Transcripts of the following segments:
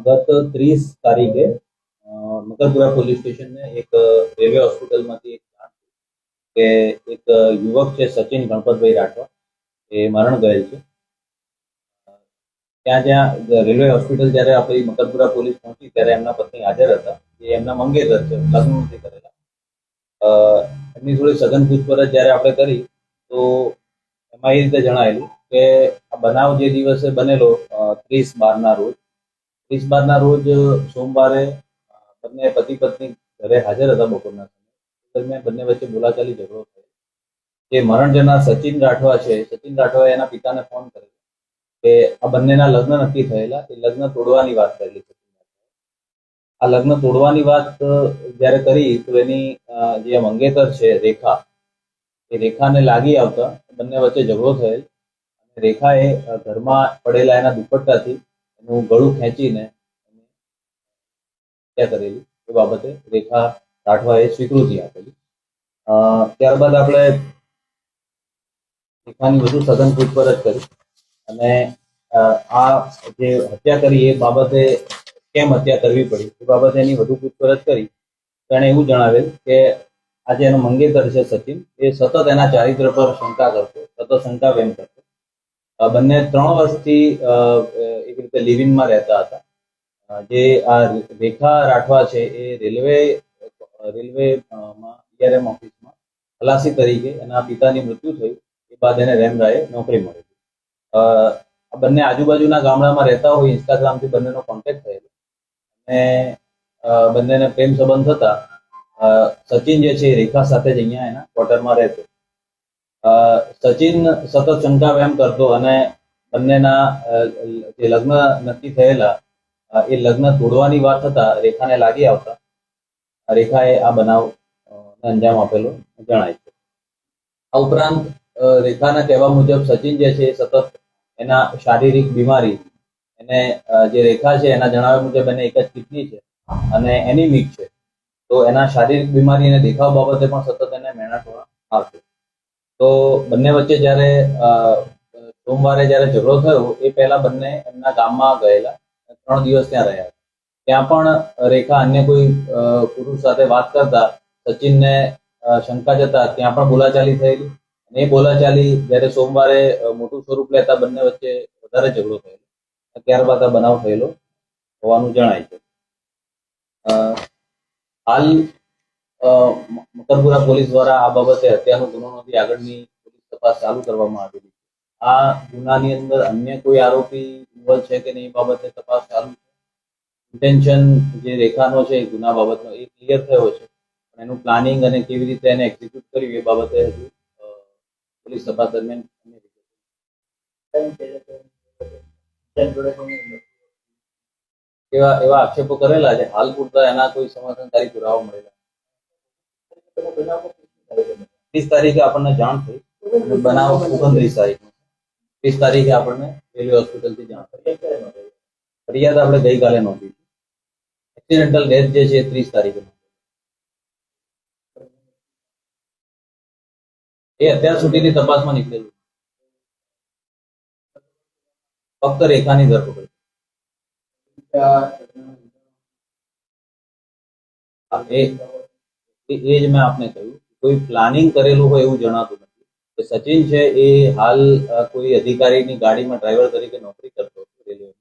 ગત 30 તારીખે મકરપુરા પોલીસ સ્ટેશનને એક રેલવે હોસ્પિટલમાંથી એક જાણ કે એક યુવક છે સચિન ગણપતભાઈ રાઠવા એ મરણ ગયેલ છે. જ્યાં રેલવે હોસ્પિટલ જ્યારે આપણી મકરપુરા પોલીસ પહોંચી ત્યારે એમના પત્ની હાજર હતા. એ એમના મંગેતર છે, લગ્ન નથી કરેલા. એમની થોડી સઘન પૂછપરછ જ્યારે આપણે કરી તો એમાં એ રીતે જણાયેલું કે આ બનાવ જે દિવસે બનેલો 30/12ના રોજ 30/12ના રોજ સોમવારે બંને પતિ પત્ની ઘરે હાજર હતા બપોરના સમયે. દરમિયાન બંને વચ્ચે બોલાચાલી ઝઘડો થયો. જે મરણ જનાર સચિન રાઠવા છે, સચિન રાઠવાએ એના પિતાને ફોન કર્યો કે આ બંનેના લગ્ન નક્કી થયેલા, એ લગ્ન તોડવાની વાત કરેલી છે. આ લગ્ન તોડવાની વાત જ્યારે કરી તો એની જે મંગેતર છે રેખા, એ રેખાને લાગી આવતા બંને વચ્ચે ઝઘડો થયેલ. રેખાએ ઘરમાં પડેલા એના દુપટ્ટાથી એનું ગળું ખેંચીને હત્યા કરેલી. એ બાબતે રેખા રાઠવાએ સ્વીકૃતિ આપેલી. ત્યારબાદ આપણે રેખાની વધુ સઘન પૂછપરછ કરી અને આ જે હત્યા કરી એ બાબતે કેમ હત્યા કરવી પડી એ બાબતે એની વધુ પૂછપરછ કરી. તેણે એવું જણાવેલ કે આજે એનો મંગેતર છે સચિન, એ સતત એના ચારિત્ર પર શંકા કરતો, સતત શંકા વ્યક્ત કરતો. બંને 3 વર્ષથી એક રીતે લિવિંગમાં રહેતા હતા. જે આ રેખા રાઠવા છે એ રેલવેમાં ડીઆરએમ ઓફિસમાં ખલાસી તરીકે એના પિતાની મૃત્યુ થયું એ બાદ એને રેમરાએ નોકરી મળી. આ બંને આજુબાજુના ગામડામાં રહેતા હોય, ઇન્સ્ટાગ્રામથી બંનેનો કોન્ટેક્ટ થયેલો અને બંનેને પ્રેમ સંબંધ થતા સચિન જે છે એ રેખા સાથે જ અહીંયા એના ક્વાર્ટરમાં રહેતો. સચિન સતત શંકા વ્યક્ત કરતો અને બંનેના જે લગ્ન નક્કી થયેલા એ લગ્ન તોડવાની વાત થતા રેખાને લાગી આવતા રેખાએ આ બનાવ અંજામ આપેલો જણાય છે. આ ઉપરાંત રેખાના કહેવા મુજબ સચિન જે છે એ સતત એના શારીરિક બીમારી, એને જે રેખા છે એના જણાવ્યા મુજબ એને એક જ કિડની છે અને એનિમિક છે. તો એના શારીરિક બીમારી અને દેખાવ બાબતે પણ સતત એને મેણાટોણા આવશે. તો બંને વચ્ચે જ્યારે સોમવારે જ્યારે ઝઘડો થયો એ પહેલા બંને એમના ગામમાં ગયેલા, 3 દિવસ ત્યાં રહ્યા. ત્યાં પણ રેખા અન્ય કોઈ પુરુષ સાથે વાત કરતા સચિનને શંકા જતા ત્યાં પણ બોલાચાલી થયેલી. અને એ બોલાચાલી જ્યારે સોમવારે મોટું સ્વરૂપ લેતા બંને વચ્ચે વધારે ઝઘડો થયેલો. ત્યારબાદ આ બનાવ થયેલો હોવાનું જણાય છે. હાલ મકરપુરા પોલીસ દ્વારા આ બાબતે હત્યાનો ગુનો નોંધી આગળની પોલીસ તપાસ ચાલુ કરવામાં આવેલી. આ ગુનાની અંદર અન્ય કોઈ આરોપી ઇન્વોલ્વ છે કે નહીં એ બાબતે તપાસ ચાલુ છે. ઇન્ટેન્શન જે રેખાનો છે એ ગુના બાબતનો એ ક્લિયર થયો છે, પણ એનું પ્લાનિંગ અને કેવી રીતે એને એક્ઝિક્યુટ કર્યું એ બાબતે હજુ પોલીસ તપાસ દરમિયાન એવા આક્ષેપો કરેલા છે. હાલ પૂરતા એના કોઈ સમાધાનકારી પુરાવા મળેલા. 30 તારીખે આપણને જાણ થઈ, બનાવ 29 તારીખનો. 30 તારીખે આપણને રેલવે હોસ્પિટલથી જાણ થઈ. ફરિયાદ આપણે ગઈકાલે નોંધી. એક્સિડેન્ટલ ડેથ જે છે 30 તારીખે એ અત્યાર સુધીની તપાસમાં નીકળેલું ફક્ત રેખાની ધરપકડ. એ જ મેં આપને કહ્યું, કોઈ પ્લાનિંગ કરેલું હોય એવું જણાતું નથી. કે સચિન છે એ હાલ કોઈ અધિકારીની ગાડીમાં ડ્રાઈવર તરીકે નોકરી કરતો હતો રેલવેમાં,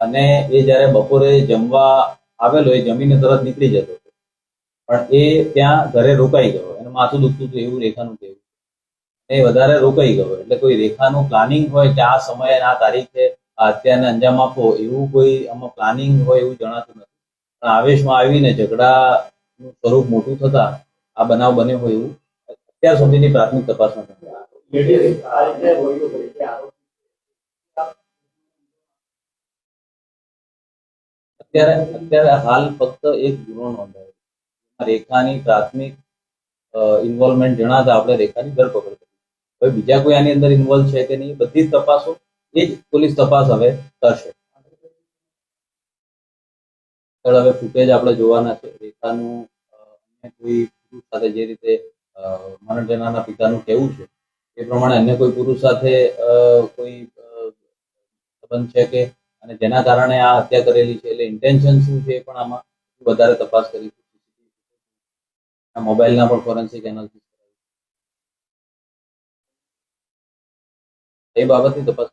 અને એ જ્યારે બપોરે જમવા આવેલો એ જમીને તરત નીકળી જતો હતો, પણ એ ત્યાં ઘરે રોકાઈ ગયો. એનું માથું દુખતું હતું એવું રેખાનું કહેવું. એ વધારે રોકાઈ ગયો. એટલે કોઈ રેખાનું પ્લાનિંગ હોય કે આ સમયે આ તારીખે હત્યાને અંજામ આપવો એવું કોઈ આમાં પ્લાનિંગ હોય એવું જણાતું નથી. પણ આવેશમાં આવીને ઝઘડાનું સ્વરૂપ મોટું થતા આ બનાવ બન્યો હોય એવું અત્યાર સુધીની પ્રાથમિક તપાસમાં અત્યારે હાલ ફક્ત એક ગુનો નોંધાયો. રેખાની પ્રાથમિક ઇન્વોલ્વમેન્ટ જણાતા આપણે રેખાની ધરપકડ કરી. હવે બીજા કોઈ આની અંદર ઇન્વોલ્વ છે કે નહીં બધી જ તપાસો એ જ પોલીસ તપાસ હવે કરશે. હવે ફૂટેજ આપણે જોવાના છે. રેખાનું કોઈ પુરુષ સાથે જે રીતે મરણ જનારના પિતાનું કહેવું છે એ પ્રમાણે અન્ય કોઈ પુરુષ સાથે કોઈ સંબંધ છે કે અને જેના કારણે આ હત્યા કરેલી છે. એટલે ઇન્ટેન્શન શું છે એ પણ આમાં વધારે તપાસ કરીશું. આ મોબાઈલના પણ ફોરેન્સિક એનાલિસિસ એ બાબતની તપાસ